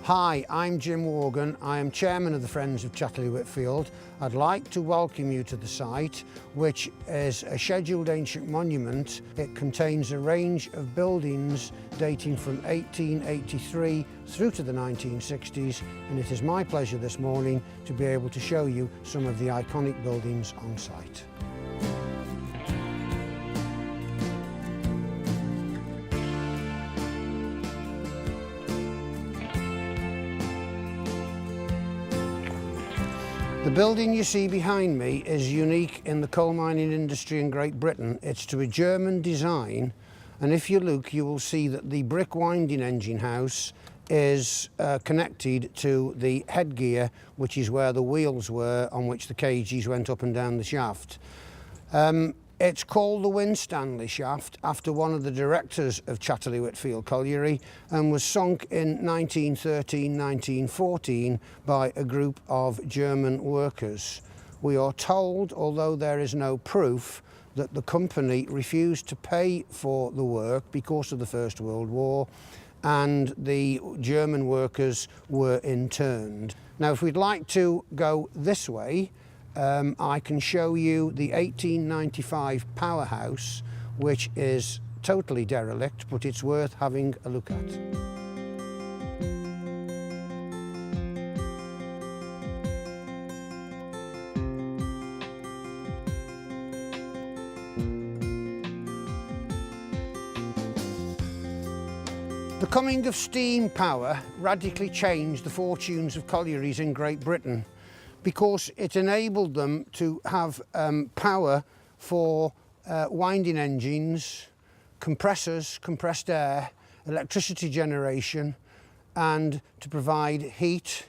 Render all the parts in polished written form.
Hi, I'm Jim Morgan. I am Chairman of the Friends of Chatterley Whitfield. I'd like to welcome you to the site, which is a scheduled ancient monument. It contains a range of buildings dating from 1883 through to the 1960s, and it is my pleasure this morning to be able to show you some of the iconic buildings on site. The building you see behind me is unique in the coal mining industry in Great Britain. It's to a German design, and if you look you will see that the brick winding engine house is connected to the headgear, which is where the wheels were on which the cages went up and down the shaft. It's called the Winstanley shaft after one of the directors of Chatterley Whitfield Colliery and was sunk in 1913-1914 by a group of German workers. We are told, although there is no proof, that the company refused to pay for the work because of the First World War, and the German workers were interned. Now, if we'd like to go this way, I can show you the 1895 powerhouse, which is totally derelict, but it's worth having a look at. The coming of steam power radically changed the fortunes of collieries in Great Britain, because it enabled them to have power for winding engines, compressors, compressed air, electricity generation, and to provide heat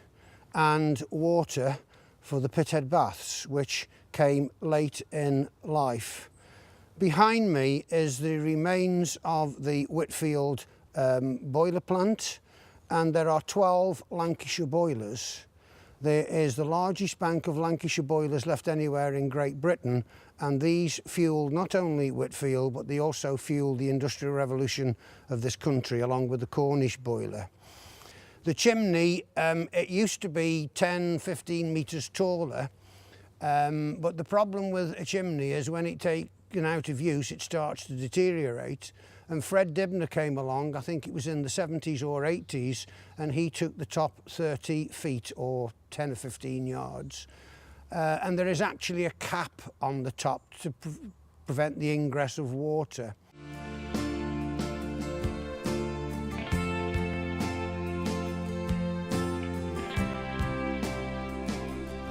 and water for the pithead baths, which came late in life. Behind me is the remains of the Whitfield boiler plant, and there are 12 Lancashire boilers. There is the largest bank of Lancashire boilers left anywhere in Great Britain, and these fueled not only Whitfield, but they also fueled the Industrial Revolution of this country, along with the Cornish boiler. The chimney, it used to be 10-15 metres taller, but the problem with a chimney is when it's taken out of use, it starts to deteriorate. And Fred Dibner came along, I think it was in the 70s or 80s, and he took the top 30 feet or 10 or 15 yards. And there is actually a cap on the top to prevent the ingress of water.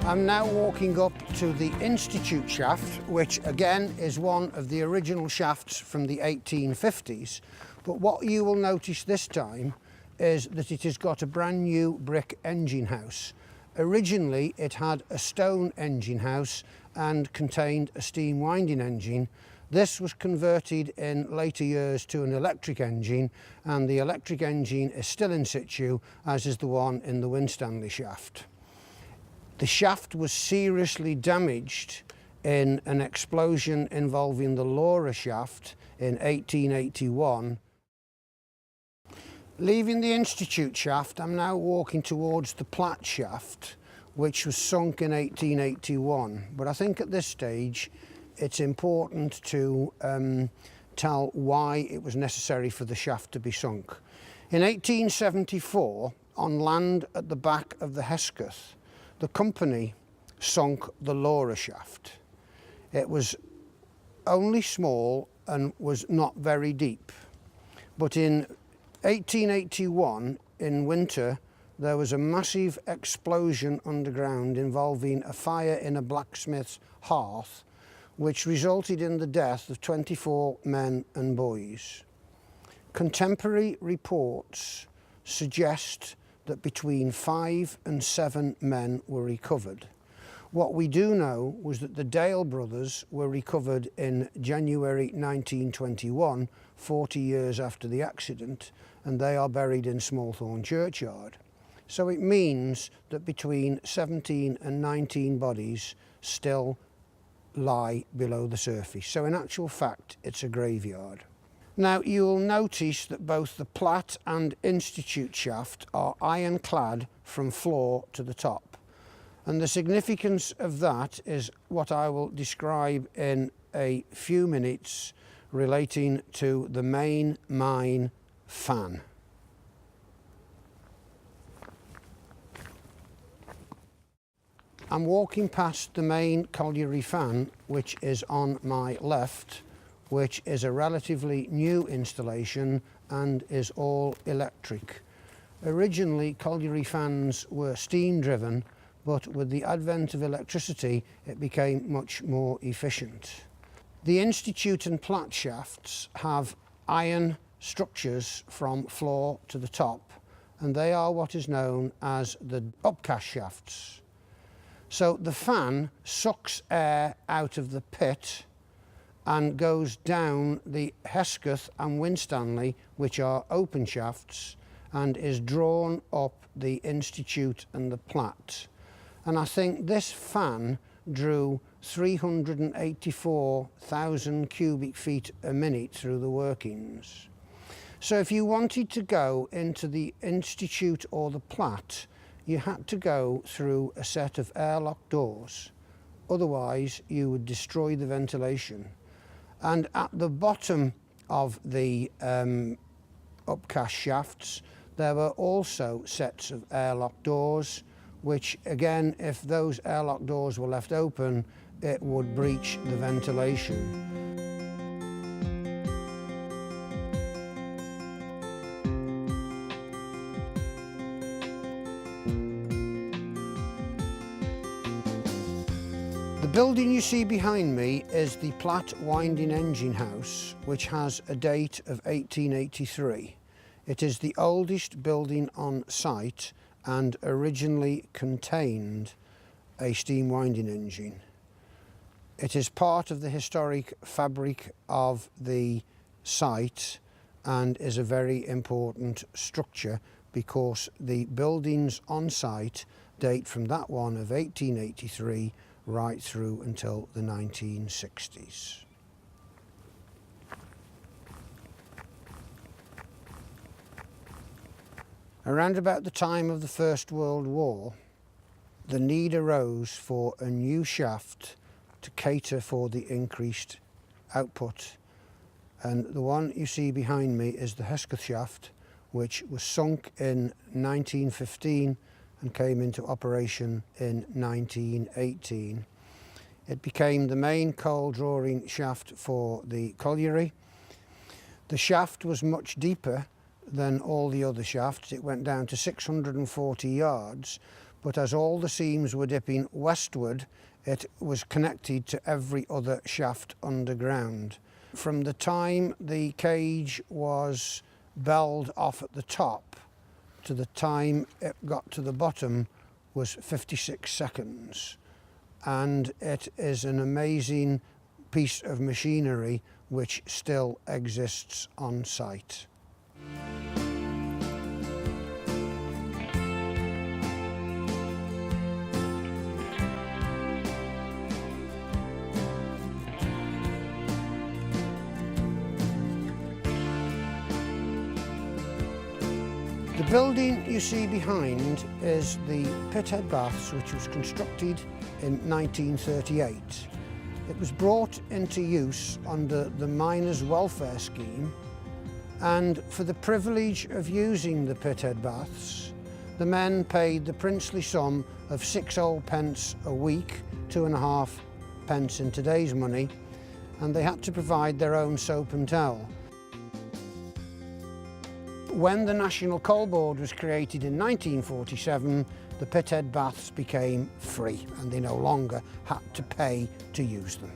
I'm now walking up to the Institute shaft, which again is one of the original shafts from the 1850s. But what you will notice this time is that it has got a brand new brick engine house. Originally it had a stone engine house and contained a steam winding engine. This was converted in later years to an electric engine, and the electric engine is still in situ, as is the one in the Winstanley shaft. The shaft was seriously damaged in an explosion involving the Laura shaft in 1881. Leaving the Institute shaft, I'm now walking towards the Platt shaft, which was sunk in 1881. But I think at this stage it's important to tell why it was necessary for the shaft to be sunk. In 1874, on land at the back of the Hesketh, the company sunk the Laura shaft. It was only small and was not very deep. But in 1881, in winter, there was a massive explosion underground involving a fire in a blacksmith's hearth, which resulted in the death of 24 men and boys. Contemporary reports suggest that between 5 and 7 men were recovered. What we do know was that the Dale brothers were recovered in January 1921, 40 years after the accident, and they are buried in Smallthorne churchyard. So it means that between 17 and 19 bodies still lie below the surface. So in actual fact, it's a graveyard. Now you'll notice that both the Platt and Institute shaft are ironclad from floor to the top, and the significance of that is what I will describe in a few minutes relating to the main mine fan. I'm walking past the main colliery fan, which is on my left, which is a relatively new installation and is all electric. Originally, colliery fans were steam driven, but with the advent of electricity, it became much more efficient. The Institute and Platt shafts have iron structures from floor to the top, and they are what is known as the upcast shafts. So the fan sucks air out of the pit and goes down the Hesketh and Winstanley, which are open shafts, and is drawn up the Institute and the Platt. And I think this fan drew 384,000 cubic feet a minute through the workings. So if you wanted to go into the Institute or the Platt, you had to go through a set of airlock doors, otherwise you would destroy the ventilation. And at the bottom of the upcast shafts, there were also sets of airlock doors, which again, if those airlock doors were left open, it would breach the ventilation. The building you see behind me is the Platt Winding Engine House, which has a date of 1883. It is the oldest building on site and originally contained a steam winding engine. It is part of the historic fabric of the site and is a very important structure because the buildings on site date from that one of 1883 right through until the 1960s. Around about the time of the First World War, the need arose for a new shaft to cater for the increased output. And the one you see behind me is the Hesketh shaft, which was sunk in 1915 and came into operation in 1918. It became the main coal drawing shaft for the colliery. The shaft was much deeper than all the other shafts. It went down to 640 yards, but as all the seams were dipping westward, it was connected to every other shaft underground. From the time the cage was belled off at the top to the time it got to the bottom was 56 seconds. And it is an amazing piece of machinery which still exists on site. The building you see behind is the Pithead Baths, which was constructed in 1938. It was brought into use under the Miners' Welfare Scheme, and for the privilege of using the Pithead Baths, the men paid the princely sum of 6 old pence a week, 2.5 pence in today's money, and they had to provide their own soap and towel. When the National Coal Board was created in 1947, the Pithead Baths became free and they no longer had to pay to use them.